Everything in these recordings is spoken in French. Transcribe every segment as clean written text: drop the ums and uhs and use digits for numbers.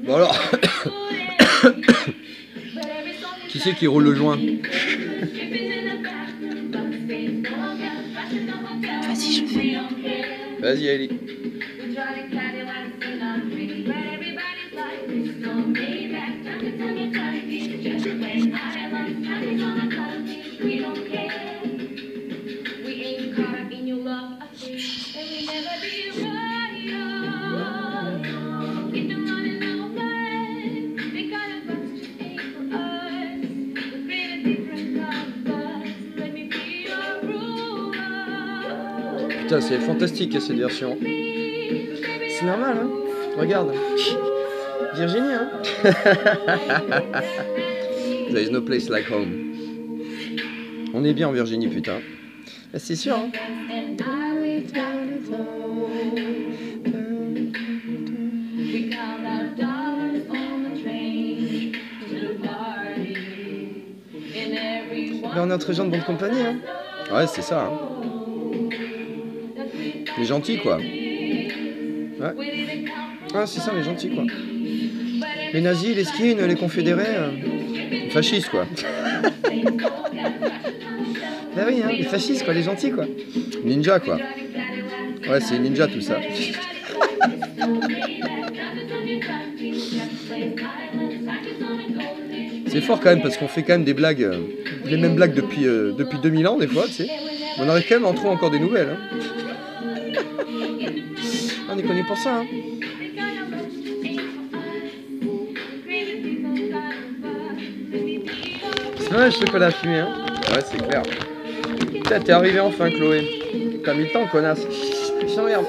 Bon alors, qui c'est qui roule le joint? Vas-y, je fais. Vas-y, Ellie. Putain, c'est fantastique cette version. C'est normal, hein? Regarde. Virginie, hein? There is no place like home. On est bien en Virginie, putain. C'est sûr, hein? Mais on est entre gens de bonne compagnie, hein? Ouais, c'est ça, hein? Les gentils, quoi. Ouais. Ah, c'est ça, les gentils, quoi. Les nazis, les skins, les confédérés, les fascistes, quoi. Bah oui, hein, les fascistes, quoi, les gentils, quoi. Ninja, quoi. Ouais, c'est ninja, tout ça. C'est fort, quand même, parce qu'on fait quand même des blagues, les mêmes blagues depuis 2000 ans, des fois, tu sais. On arrive quand même à en trouver encore des nouvelles, hein. On est connu pour ça, hein. C'est vrai, le chocolat fumé, hein. Ouais, c'est clair. Putain, t'es arrivé enfin, Chloé. T'as mis le temps, connasse. Je t'emmerde.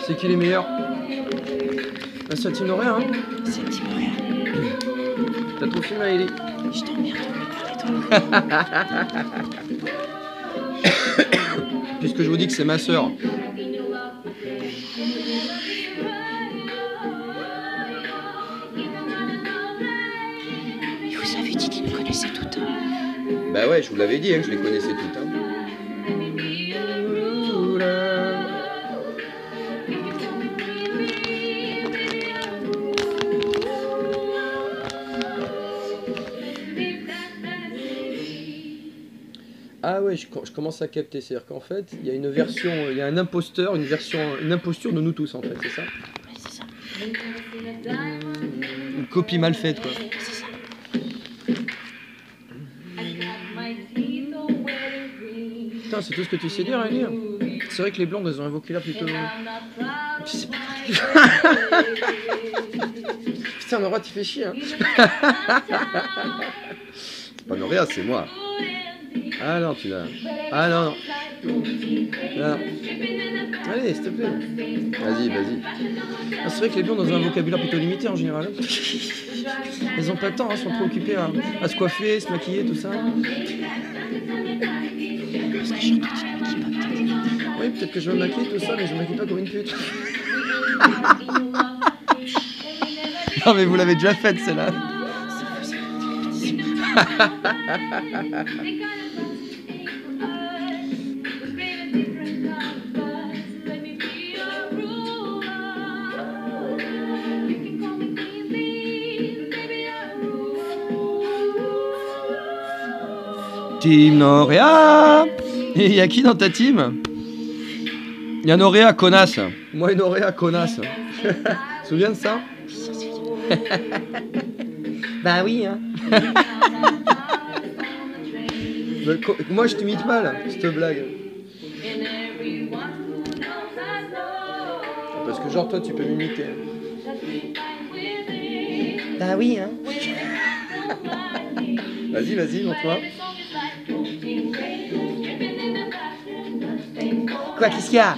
C'est qui les meilleurs? Bah, c'est Team Noria, hein. C'est Team Noria. T'as trop fumé, Ellie. Je t'emmerde, regarde-toi. Puisque je vous dis que c'est ma sœur. Et vous avez dit qu'ils me connaissaient toutes. Bah ouais, je vous l'avais dit, hein, que je les connaissais toutes. Hein. Ah ouais, je commence à capter. C'est-à-dire qu'en fait, il y a une version, il y a un imposteur, une imposture de nous tous, en fait, c'est ça? Ouais, c'est ça. Une copie mal faite, quoi. C'est ça. Putain, c'est tout ce que tu sais dire, Ellie. C'est vrai que les blondes, elles ont un vocabulaire plutôt... Je sais pas. Putain, Nora, tu fais chier, hein. C'est pas Noria, c'est moi. Ah non, tu l'as... Ah non, non. Non. Allez, s'il te plaît. Vas-y, vas-y. Ah, c'est vrai que les blondes ont un vocabulaire plutôt limité en général. Elles ont pas le temps, hein, elles sont trop occupées à se coiffer, se maquiller, tout ça. Parce que je suis en train de me maquiller pas, peut-être. Oui, peut-être que je me maquille, tout ça, mais je me maquille pas comme une pute. Non, mais vous l'avez déjà faite, celle-là. Team Noria. Et il y a qui dans ta team? Il y a Noria, connasse. Moi et Noria, connasse. Tu te souviens de ça? Bah oui, hein. Moi je t'imite mal, cette blague. Parce que genre toi tu peux m'imiter. Bah oui, hein. Vas-y, vas-y, montre-moi. Quoi, qu'est-ce qu'il y a?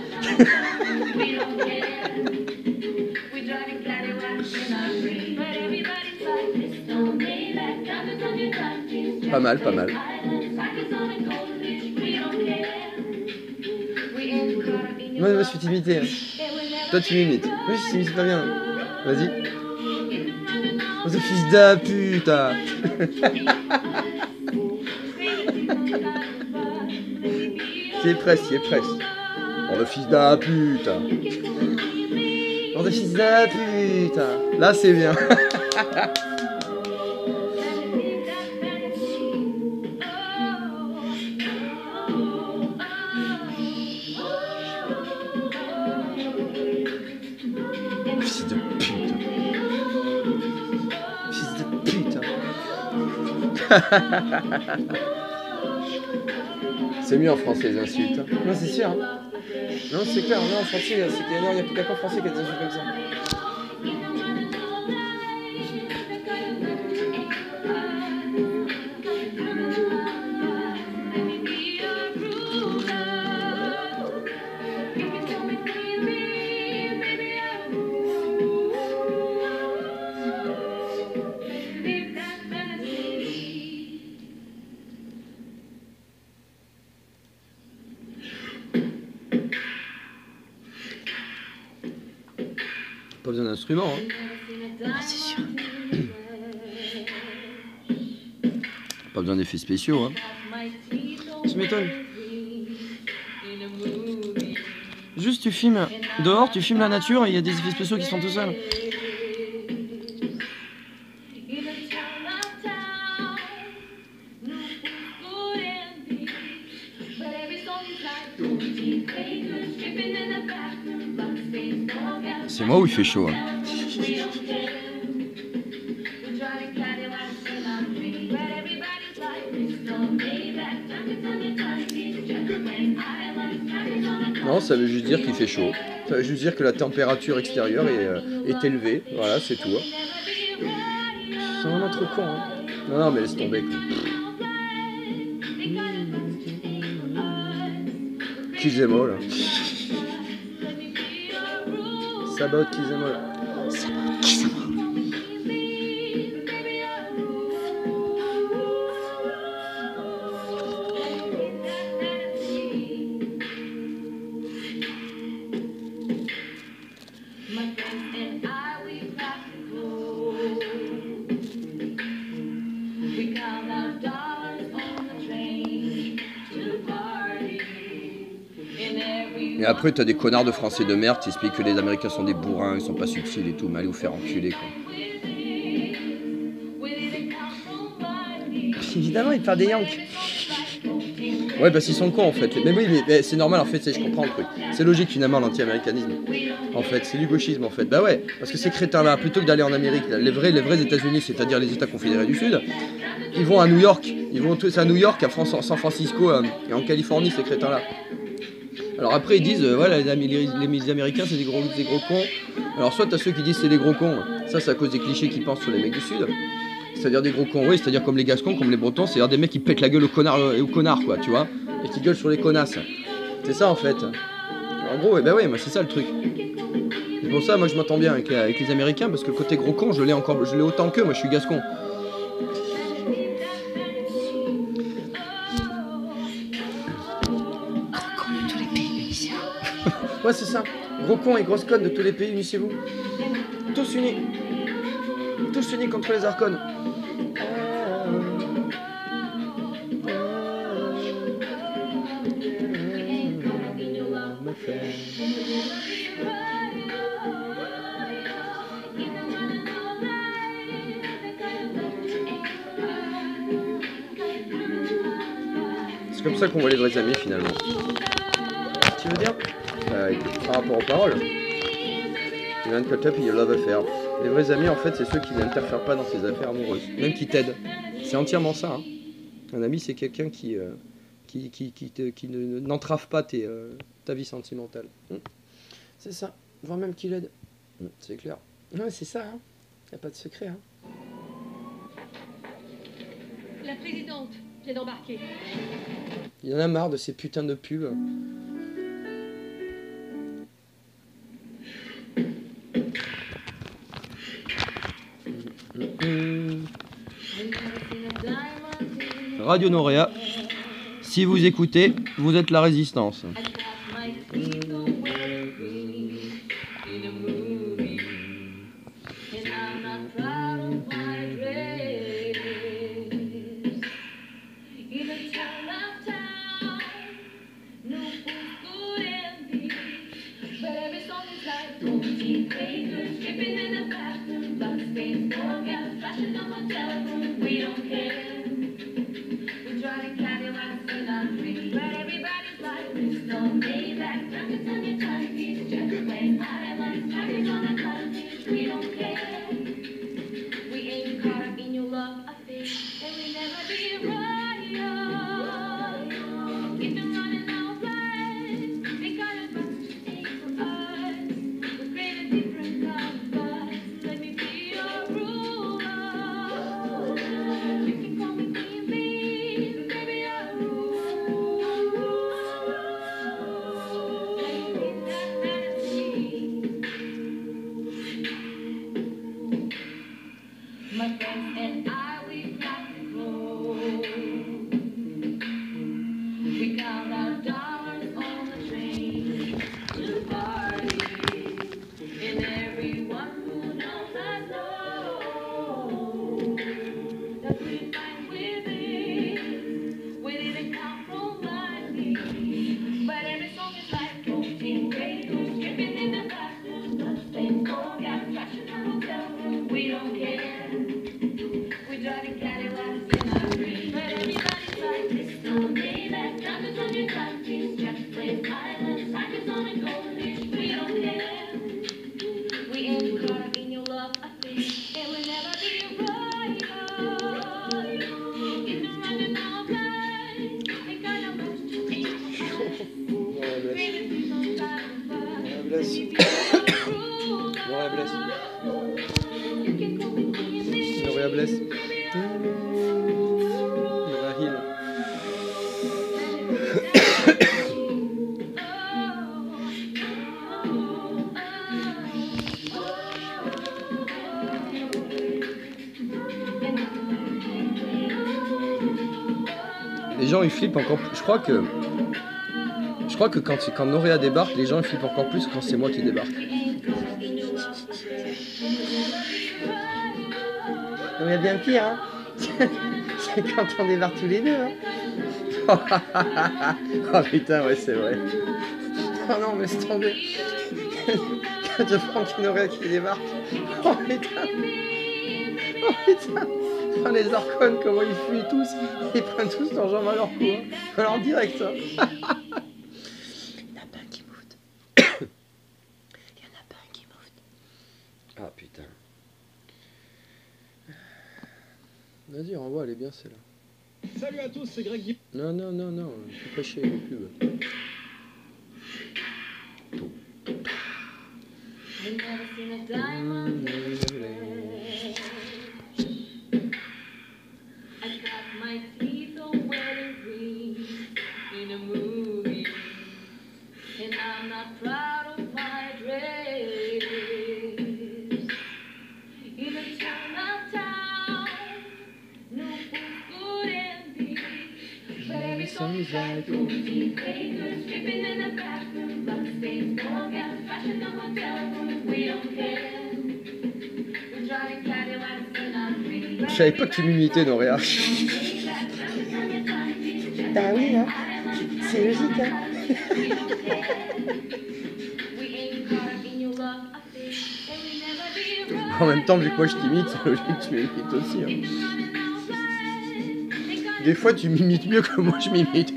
Pas mal, pas mal. Moi, je suis t'imiter. Hein. Toi, tu m'imites. Oui, je t'imite pas bien. Vas-y. Oh, ce fils de pute. C'est presque, c'est presque. Oh le fils d'un pute. Oh le fils d'un pute. Là c'est bien. Fils de pute. Fils de pute. C'est mieux en français les insultes. Non c'est sûr. Hein. Non c'est clair, non en français, il n'y a plus qu'à qu'en français qu'il y a des insultes comme ça. Pas besoin d'instruments, hein. Ah, c'est sûr. Pas besoin d'effets spéciaux, hein. Tu m'étonnes. Juste tu filmes dehors, tu filmes la nature et il y a des effets spéciaux qui sont tout seuls. C'est moi où il fait chaud, hein. Non, ça veut juste dire qu'il fait chaud. Ça veut juste dire que la température extérieure est élevée. Voilà, c'est tout. C'est vraiment trop con, hein. Non, non, mais laisse tomber, quoi. Kizemol. Sabot Kizemol. Sabot Kizemol. Et après, t'as des connards de français de merde qui expliquent que les Américains sont des bourrins, ils sont pas subtils et tout, mais allez vous faire enculer, quoi. Évidemment, ils parlent des Yanks. Ouais, parce qu'ils sont cons en fait. Mais oui, mais c'est normal en fait, je comprends le truc. C'est logique finalement l'anti-américanisme. En fait, c'est du gauchisme en fait. Bah ouais, parce que ces crétins-là, plutôt que d'aller en Amérique, les vrais États-Unis, c'est-à-dire les États confédérés du Sud, ils vont à New York. Ils vont tous à New York, à San Francisco et en Californie, ces crétins-là. Alors après ils disent voilà les Américains c'est des gros cons. Alors soit t'as ceux qui disent c'est des gros cons, ça c'est à cause des clichés qu'ils pensent sur les mecs du Sud. C'est-à-dire des gros cons, oui, c'est-à-dire comme les Gascons, comme les Bretons, c'est-à-dire des mecs qui pètent la gueule aux connards quoi, tu vois, et qui gueulent sur les connasses. C'est ça en fait. En gros, ben ouais, moi c'est ça le truc. C'est pour ça moi je m'entends bien avec les Américains parce que le côté gros con je l'ai autant qu'eux, moi je suis Gascon. Ouais, c'est ça. Gros cons et grosses connes de tous les pays, unissez-vous. Tous unis. Tous unis contre les Arconnes. C'est comme ça qu'on voit les vrais amis finalement. Tu veux dire par rapport aux paroles. You ain't caught up in your love affair. Les vrais amis, en fait, c'est ceux qui n'interfèrent pas dans ses affaires amoureuses, même qui t'aident. C'est entièrement ça. Hein. Un ami, c'est quelqu'un qui n'entrave pas ta vie sentimentale. C'est ça. Voire même qui l'aide. C'est clair. Ouais, c'est ça. Hein. Y a pas de secret. Hein. La présidente vient d'embarquer. Il y en a marre de ces putains de pubs. Radio Noréa, si vous écoutez, vous êtes la résistance. Les gens ils flippent encore plus. Je crois que quand Norea débarque, les gens ils flippent encore plus quand c'est moi qui débarque. On est bien pire, hein. C'est quand on débarque tous les deux, hein. Oh putain, ouais, c'est vrai. Oh non, mais c'est tombé. Quand je Franck et Norea qui débarquent. Oh putain. Oh putain. Oh, les Orcons, comment ils fuient tous. Ils prennent tous leur jambe à leur cou. Hein. Alors direct, hein. Il y en a pas un qui moufte. Il y en a pas un qui moufte. Ah putain. Vas-y, renvoie, elle est bien celle-là. Salut à tous, c'est Greg Guy. Non, faut pas chier les pubs. Je savais pas que tu m'imitais, Norea. Bah oui, hein. C'est logique, hein. En même temps, vu que moi je t'imite, c'est logique que tu m'imites aussi. Hein. Des fois, tu m'imites mieux que moi je m'imite.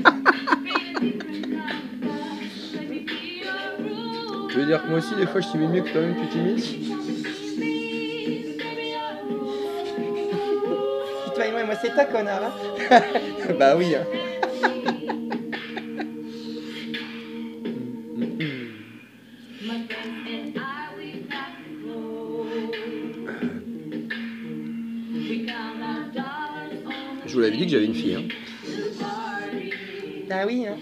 Tu veux dire que moi aussi, des fois, je t'imite mieux que toi-même tu t'imites? Toi et moi c'est toi, connard, hein. Bah oui, hein. Je vous l'avais dit que j'avais une fille, hein. Bah oui, hein.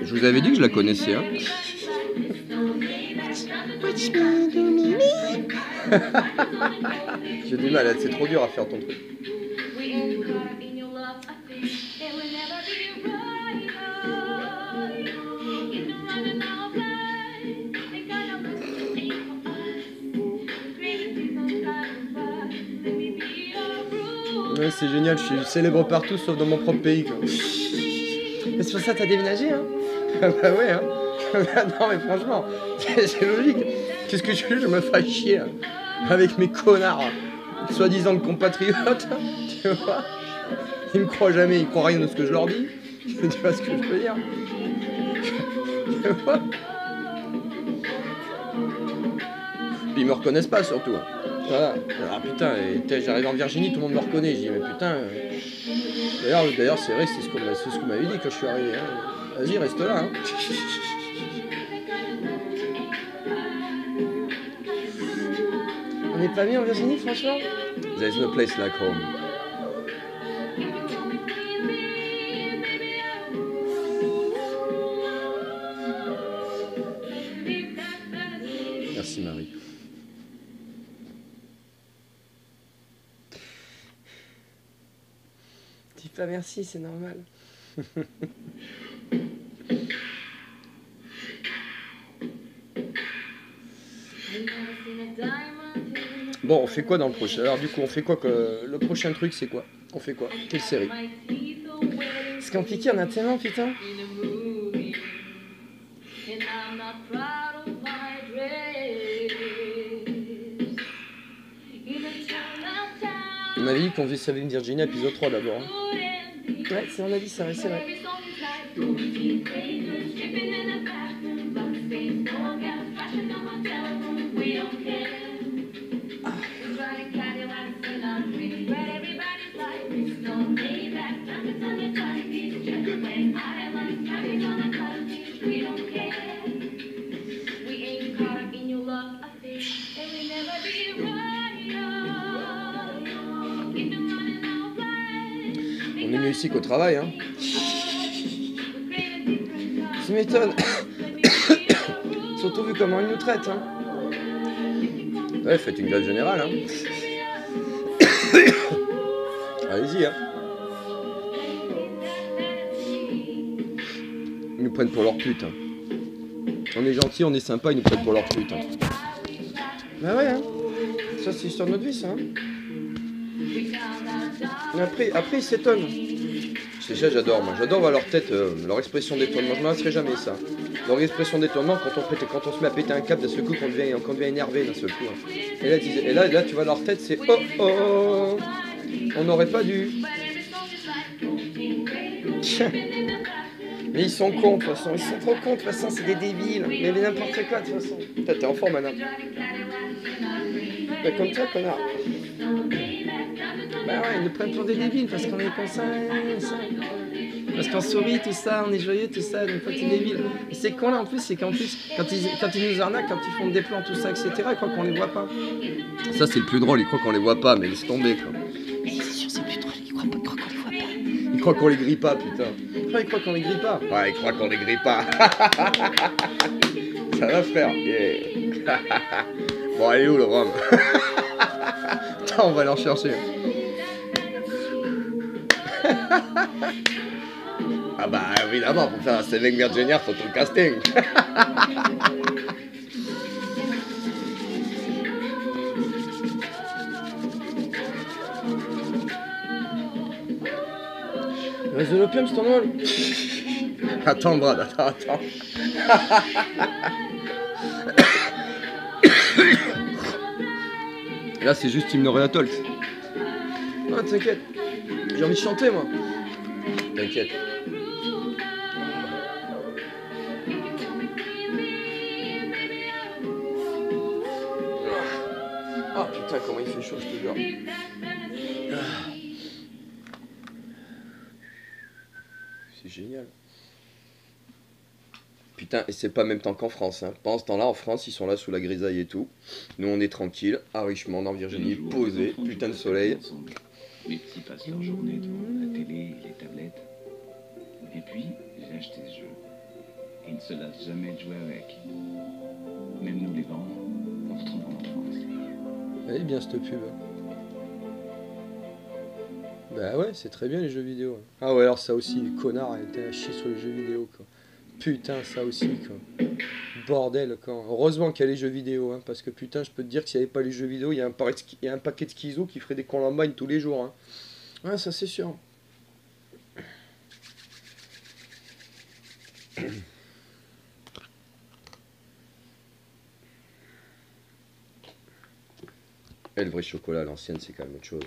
Je vous avais dit que je la connaissais, hein. J'ai du mal, c'est trop dur à faire ton truc. Ouais, c'est génial, je suis célèbre partout sauf dans mon propre pays, quoi. Mais c'est pour ça que t'as déménagé, hein? Ah bah ouais, hein. Non mais franchement, c'est logique. Qu'est-ce que je me fais chier hein, avec mes connards, soi-disant de compatriotes, tu vois. Ils me croient jamais, ils croient rien de ce que je leur dis. Tu vois ce que je veux dire? Tu vois. Puis ils me reconnaissent pas surtout. Hein. Voilà. Ah putain, j'arrive en Virginie, tout le monde me reconnaît. Je dis mais putain. D'ailleurs c'est vrai, c'est ce qu'on m'avait dit quand je suis arrivé. Hein. Vas-y, reste là. Hein. On n'est pas mis en Virginie, franchement? There's no place like home. Merci Marie. Dis pas merci, c'est normal. Bon, on fait quoi dans le prochain? Alors du coup, on fait quoi que... Le prochain truc, c'est quoi? On fait quoi? Quelle série? C'est compliqué, on a tellement, putain. On avait dit qu'on faisait Saving Virginia épisode 3 d'abord. Hein. Ouais, c'est on a dit ça, ouais, c'est vrai. On est mieux ici qu'au travail, hein. Tu m'étonnes. Surtout vu comment ils nous traitent, hein. Ouais, faites une grève générale, hein. Allez-y, hein. Ils nous prennent pour leur pute, hein. On est gentils, on est sympa, ils nous prennent pour leur pute, hein. Bah ouais, hein. Ça, c'est l'histoire de notre vie, ça, hein. Mais après ils s'étonnent. C'est ça, j'adore, moi. J'adore voir leur tête, leur expression d'étonnement. Je ne me lasserai jamais, ça. Leur expression d'étonnement quand on se met à péter un câble d'un seul coup, qu'on devient énervé d'un seul coup. Hein. Et là, tu vois, leur tête, c'est oh oh, on n'aurait pas dû. Mais ils sont cons, de toute façon. Ils sont trop cons, de toute façon. C'est des débiles. Mais n'importe quoi, de toute façon. Putain, t'es en forme, madame. Bah, comme toi, connard. Bah ouais, ils nous prennent pour des débiles parce qu'on est comme ça. Parce qu'on sourit, tout ça, on est joyeux, tout ça, donc pas des débiles. Et c'est con là en plus, c'est qu'en plus, quand ils nous arnaquent, quand ils font des plans, tout ça, etc., ils croient qu'on les voit pas. Ça, c'est le plus drôle, ils croient qu'on les voit pas, mais laisse tomber, quoi. Mais c'est sûr, c'est plus drôle, ils croient qu'on les voit pas. Ils croient qu'on les grille pas, putain. Enfin, ils croient qu'on les grille pas. Ouais, ils croient qu'on les grille pas. Ça va, frère. Yeah. Bon, allez où le rhum? Attends, on va aller en chercher. Ah bah évidemment, pour faire un Saving Virginia, faut tout le casting. Reste de l'opium, c'est ton nom. Attends, Brad, attends. Là, c'est juste Hymne Réatol. Non, t'inquiète. J'ai envie de chanter, moi. T'inquiète. Ah putain, comment il fait chaud, je te jure. C'est génial. Putain, et c'est pas même temps qu'en France. Hein. Pendant ce temps-là, en France, ils sont là sous la grisaille et tout. Nous, on est tranquille, à Richmond, en Virginie, posé, putain de soleil. Les petits passent leur journée devant la télé et les tablettes. Et puis, j'ai acheté ce jeu. Et ils ne se lassent jamais de jouer avec. Même nous, les grands, on retrouve en enfance. Elle est bien cette pub. Bah ouais, c'est très bien les jeux vidéo. Ah ouais, alors ça aussi, les connards, ils étaient à chier sur les jeux vidéo, quoi. Putain, ça aussi, quoi. Bordel, quoi. Heureusement qu'il y a les jeux vidéo, hein, parce que putain, je peux te dire que s'il n'y avait pas les jeux vidéo, il y a un paquet de schizos qui ferait des columbines tous les jours. Hein. Ouais, ça c'est sûr. Et le vrai chocolat à l'ancienne, c'est quand même autre chose.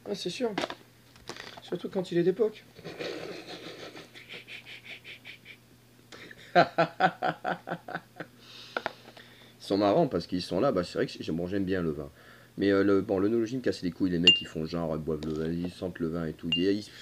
Ouais, c'est sûr. Surtout quand il est d'époque. Ils sont marrants parce qu'ils sont là, bah c'est vrai que bon, j'aime bien le vin. Mais l'œnologie me casse les couilles, les mecs ils font genre, ils boivent le vin, ils sentent le vin et tout.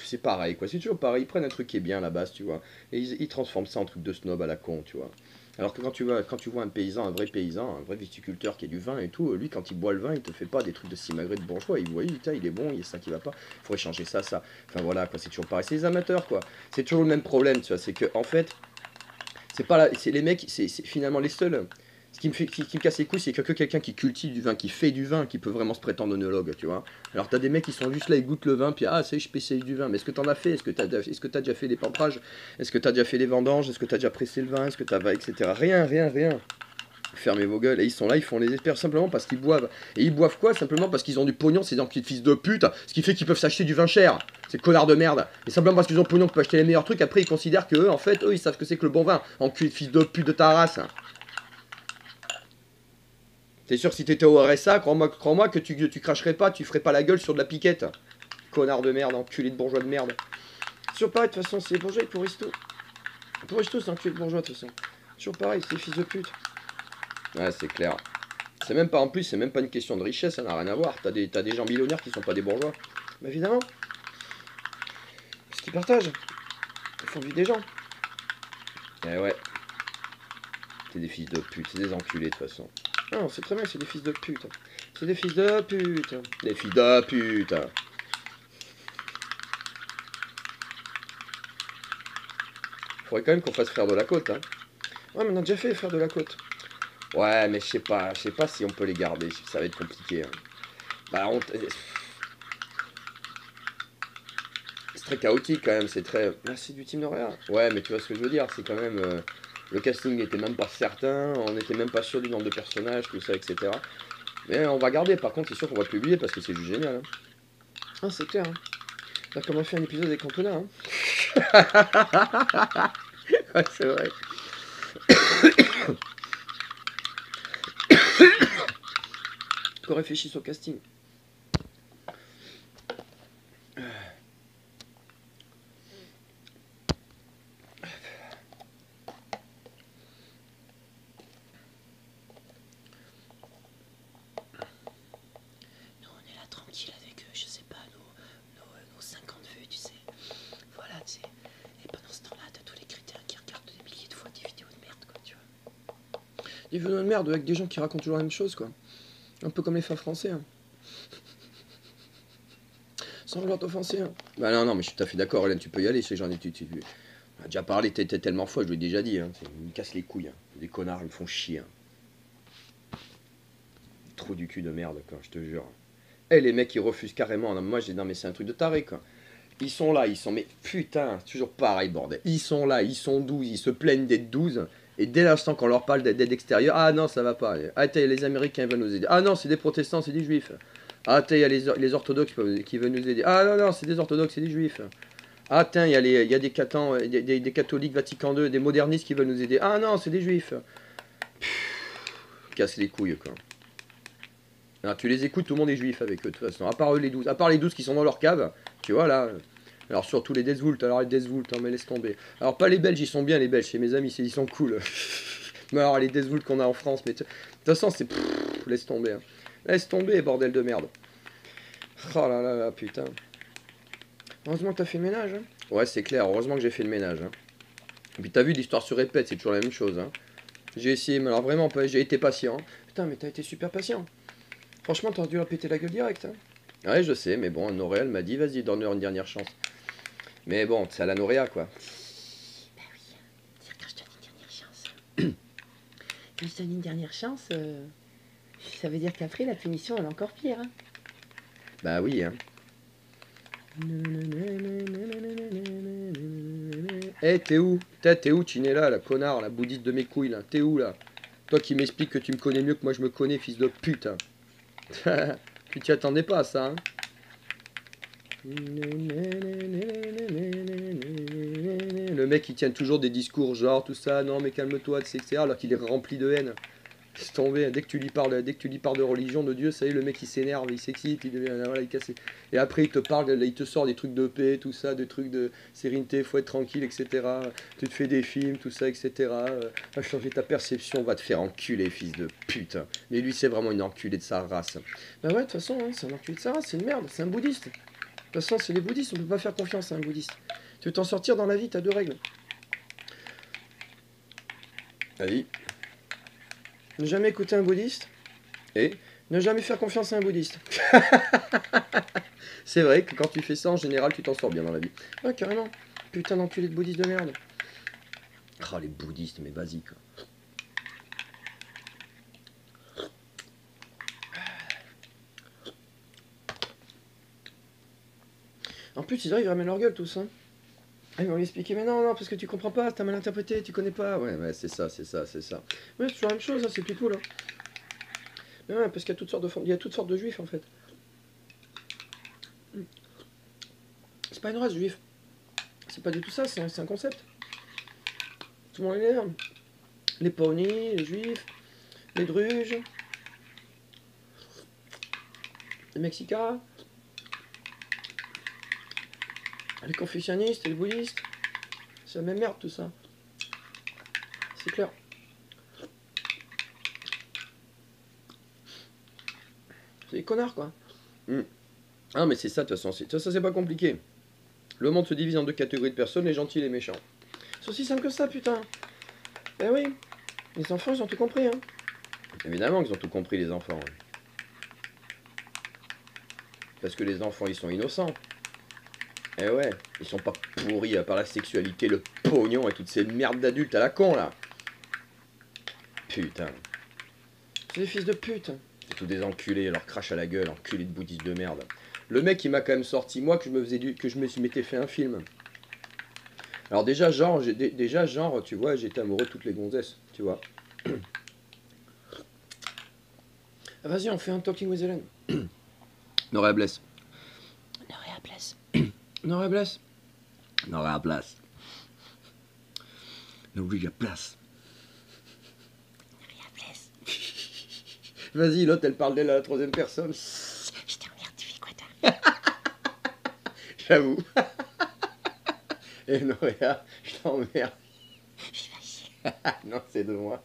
C'est pareil quoi, c'est toujours pareil, ils prennent un truc qui est bien à la base, tu vois. Et ils transforment ça en truc de snob à la con, tu vois. Alors que quand tu vois un paysan, un vrai viticulteur qui a du vin et tout, lui quand il boit le vin, il te fait pas des trucs de simagrée de bourgeois, il voit, putain, il est bon, il y a ça qui va pas, il faudrait changer ça, ça. Enfin voilà quoi, c'est toujours pareil, c'est les amateurs quoi. C'est toujours le même problème, tu vois, c'est que en fait, c'est pas là, c'est les mecs, c'est finalement les seuls. Ce qui me casse les couilles, c'est que quelqu'un qui cultive du vin, qui fait du vin, qui peut vraiment se prétendre œnologue, tu vois. Alors t'as des mecs qui sont juste là, ils goûtent le vin, puis ah, c'est je spécialise du vin. Mais est-ce que t'en as fait? Est-ce que t'as déjà fait des pamprages? Est-ce que t'as déjà fait des vendanges? Est-ce que t'as déjà pressé le vin? Est-ce que t'as etc. Rien, rien, rien. Fermez vos gueules. Et ils sont là, ils font les experts simplement parce qu'ils boivent. Et ils boivent quoi? Simplement parce qu'ils ont du pognon, ces enculés de fils de pute. Ce qui fait qu'ils peuvent s'acheter du vin cher. Ces connards de merde. Et simplement parce qu'ils ont pognon, qu'ils peuvent acheter les meilleurs trucs. Après, ils considèrent que eux, en fait, eux, ils savent que c'est que le bon vin. Enculé de fils de pute de ta race. T'es sûr que si t'étais au RSA, crois-moi que tu cracherais pas, tu ferais pas la gueule sur de la piquette. Connard de merde, enculé de bourgeois de merde. Toujours pareil, de toute façon, c'est les bourgeois, ils pourrissent tout. Ils pourrissent tout, c'est enculé de bourgeois, de toute façon. Toujours pareil, c'est des fils de pute. Ouais, c'est clair. C'est même pas, en plus, c'est même pas une question de richesse, ça n'a rien à voir. T'as des gens millionnaires qui sont pas des bourgeois. Bah évidemment. Parce qu'ils partagent. Ils font vivre des gens. Eh ouais. C'est des fils de pute, c'est des enculés, de toute façon. Non, c'est très bien, c'est des fils de pute. C'est des fils de pute. Des fils de pute. Faudrait quand même qu'on fasse Frères de la Côte, hein. Ouais, mais on a déjà fait Frères de la Côte. Ouais, mais je sais pas si on peut les garder, ça va être compliqué. Hein. Bah, c'est très chaotique quand même, c'est très... Ah, c'est du Team Norea. Ouais, mais tu vois ce que je veux dire, c'est quand même... Le casting n'était même pas certain, on n'était même pas sûr du nombre de personnages, tout ça, etc. Mais on va garder, par contre, c'est sûr qu'on va publier parce que c'est juste génial. Hein. Ah, c'est clair. Hein. T'as comment fait un épisode avec Cantona, hein. Ouais, c'est vrai. Qu'on réfléchisse au casting. Tranquille avec eux, je sais pas, nos 50 vues, tu sais. Voilà, tu sais. Et pendant ce temps-là, t'as tous les crétins qui regardent des milliers de fois des vidéos de merde, quoi, tu vois. Des vidéos de merde avec des gens qui racontent toujours la même chose, quoi. Un peu comme les fins français, hein. Sans vouloir t'offenser, hein. Bah non, mais je suis tout à fait d'accord, Hélène, tu peux y aller, ces gens, on a déjà parlé, t'es tellement fois, je l'ai déjà dit, hein. Ils me cassent les couilles, hein. Des connards, ils me font chier. Hein. Trou du cul de merde, quoi, je te jure. Et les mecs, ils refusent carrément. Non, moi, j'ai dit, non, mais c'est un truc de taré, quoi. Ils sont là, mais putain, c'est toujours pareil, bordel. Ils sont là, ils sont 12, ils se plaignent d'être 12. Et dès l'instant qu'on leur parle d'aide extérieure, ah non, ça va pas. Ah, t'as les Américains veulent nous aider. Ah non, c'est des protestants, c'est des juifs. Ah, t'as, il y a les orthodoxes qui veulent nous aider. Ah non, c'est des orthodoxes, c'est des juifs. Ah, tiens, il y a des catholiques Vatican II, des modernistes qui veulent nous aider. Ah non, c'est des juifs. Casse les couilles, quoi. Alors, tu les écoutes, tout le monde est juif avec eux, de toute façon. À part eux, les 12. À part les 12 qui sont dans leur cave, tu vois, là. Alors, surtout les Deathvult. Alors, les Deathvult, hein, mais laisse tomber. Alors, pas les Belges, ils sont bien, les Belges. Chez mes amis, ils sont cool. Mais alors, les Deathvult qu'on a en France, mais... De toute façon, c'est... Laisse tomber. Hein. Laisse tomber, bordel de merde. Oh là là là, putain. Heureusement que t'as fait le ménage, hein. Ouais, c'est clair. Heureusement que j'ai fait le ménage. Hein. Et puis, t'as vu, l'histoire se répète. C'est toujours la même chose. Hein. J'ai essayé, mais alors vraiment, j'ai été patient. Hein. Putain, mais t'as été super patient. Franchement, t'aurais dû leur péter la gueule direct. Hein. Ouais, je sais, mais bon, Noréal m'a dit, vas-y, donne-leur une dernière chance. Mais bon, c'est à la Noréa, quoi. Bah oui, c'est quand je donne une dernière chance. Quand je donne une dernière chance, ça veut dire qu'après, la punition, elle est encore pire. Hein. Bah oui, hein. Eh, t'es où? T'es où, Chinella, la connard, la bouddhiste de mes couilles, là? T'es où, là? Toi qui m'expliques que tu me connais mieux que moi je me connais, fils de pute. Hein. Tu t'y attendais pas à ça, hein? Le mec il tient toujours des discours genre tout ça, non mais calme-toi, etc. Alors qu'il est rempli de haine. C'est tombé, dès que tu lui parles de religion, de Dieu, ça y est, le mec il s'énerve, il s'excite, il devient, voilà, il casse. Et après il te parle, il te sort des trucs de paix, tout ça, des trucs de sérénité, faut être tranquille, etc. Tu te fais des films, tout ça, etc. Va changer ta perception, va te faire enculer, fils de pute. Mais lui c'est vraiment une enculée de sa race. Bah ouais, de toute façon, hein, c'est un enculé de sa race, c'est une merde, c'est un bouddhiste. De toute façon, c'est les bouddhistes, on peut pas faire confiance à un bouddhiste. Tu veux t'en sortir dans la vie, t'as 2 règles. Vas-y. Ne jamais écouter un bouddhiste et ne jamais faire confiance à un bouddhiste. C'est vrai que quand tu fais ça, en général, tu t'en sors bien dans la vie. Ouais, carrément. Putain d'enculé de bouddhiste de merde. Oh, les bouddhistes, mais vas-y, quoi. En plus, ils arrivent à ramener leur gueule, tous, hein. Ils vont lui expliquer, mais non, parce que tu comprends pas, t'as mal interprété, tu connais pas. Ouais, c'est ça. Ouais, c'est toujours la même chose, hein, c'est tout là. Mais ouais, parce qu'il y a toutes sortes de juifs, en fait. C'est pas une race, juif. C'est pas du tout ça, c'est un concept. Tout le monde est là. Les pawnis, les juifs, les druges, les mexicains, les confucianistes et les bouddhistes. C'est la même merde tout ça. C'est clair. C'est des connards quoi. Ah mais c'est ça de toute façon, ça c'est pas compliqué. Le monde se divise en 2 catégories de personnes, les gentils et les méchants. C'est aussi simple que ça putain. Ben oui, les enfants ils ont tout compris hein. Évidemment qu'ils ont tout compris les enfants. Parce que les enfants ils sont innocents. Eh ouais, ils sont pas pourris à part la sexualité, le pognon et toutes ces merdes d'adultes à la con là. Putain. C'est des fils de pute. C'est tous des enculés, leur crache à la gueule, enculés de bouddhistes de merde. Le mec il m'a quand même sorti, moi que je m'étais fait un film. Alors déjà genre, tu vois, j'étais amoureux de toutes les gonzesses, tu vois. Vas-y, on fait un Talking with Hélène. Nora Bless. Noréa Place. Nora Bless. Nora Bless. Nora Bless. Noréa Place. Vas-y, l'autre elle parle d'elle à la 3e personne. Je t'emmerde, tu fais quoi toi? J'avoue. Et Noréa, je t'emmerde. Je vais chier. Non, c'est de moi.